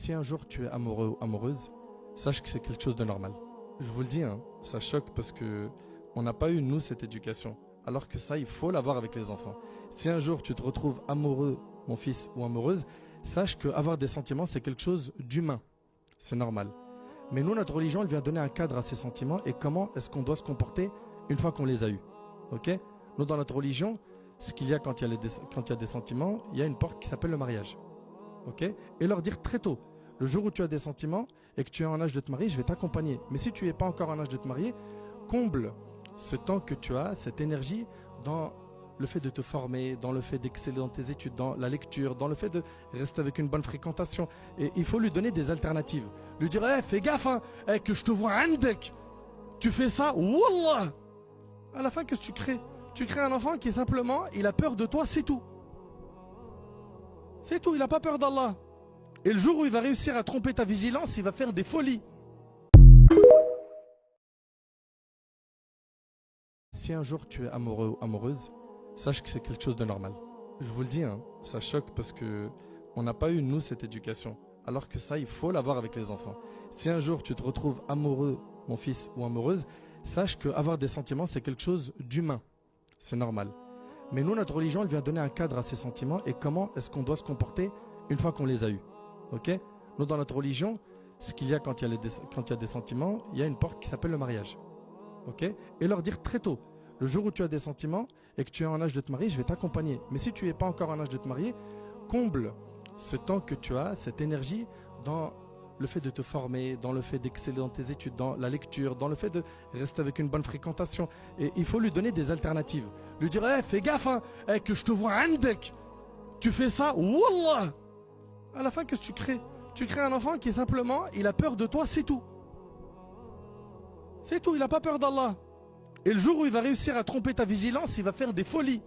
Si un jour tu es amoureux ou amoureuse, sache que c'est quelque chose de normal. Je vous le dis, hein, ça choque parce que on n'a pas eu, nous, cette éducation. Alors que ça, il faut l'avoir avec les enfants. Si un jour tu te retrouves amoureux, mon fils, ou amoureuse, sache qu'avoir des sentiments, c'est quelque chose d'humain. C'est normal. Mais nous, notre religion, elle vient donner un cadre à ces sentiments et comment est-ce qu'on doit se comporter une fois qu'on les a eus. Ok ? Nous, dans notre religion, ce qu'il y a quand il y a des sentiments, il y a une porte qui s'appelle le mariage. Ok ? Et leur dire très tôt, le jour où tu as des sentiments et que tu es en âge de te marier, je vais t'accompagner. Mais si tu n'es pas encore en âge de te marier, comble ce temps que tu as, cette énergie, dans le fait de te former, dans le fait d'exceller dans tes études, dans la lecture, dans le fait de rester avec une bonne fréquentation. Et il faut lui donner des alternatives. Lui dire, fais gaffe, hein, que je te vois andek. Tu fais ça, wallah. À la fin, qu'est-ce que tu crées? Tu crées un enfant qui simplement, il a peur de toi, c'est tout. C'est tout, il n'a pas peur d'Allah. Et le jour où il va réussir à tromper ta vigilance, il va faire des folies. Si un jour tu es amoureux ou amoureuse, sache que c'est quelque chose de normal. Je vous le dis, hein, ça choque parce que on n'a pas eu, nous, cette éducation. Alors que ça, il faut l'avoir avec les enfants. Si un jour tu te retrouves amoureux, mon fils, ou amoureuse, sache qu'avoir des sentiments, c'est quelque chose d'humain. C'est normal. Mais nous, notre religion, elle vient donner un cadre à ces sentiments et comment est-ce qu'on doit se comporter une fois qu'on les a eus. Ok ? Nous, dans notre religion, ce qu'il y a quand il y a des sentiments, il y a une porte qui s'appelle le mariage. Ok ? Et leur dire très tôt, le jour où tu as des sentiments et que tu es en âge de te marier, je vais t'accompagner. Mais si tu n'es pas encore en âge de te marier, comble ce temps que tu as, cette énergie, dans le fait de te former, dans le fait d'exceller dans tes études, dans la lecture, dans le fait de rester avec une bonne fréquentation. Et il faut lui donner des alternatives. Lui dire, fais gaffe, hein, que je te vois andek. Tu fais ça, wallah. À la fin, qu'est-ce que tu crées? Tu crées un enfant qui simplement, il a peur de toi, c'est tout. C'est tout, il n'a pas peur d'Allah. Et le jour où il va réussir à tromper ta vigilance, il va faire des folies.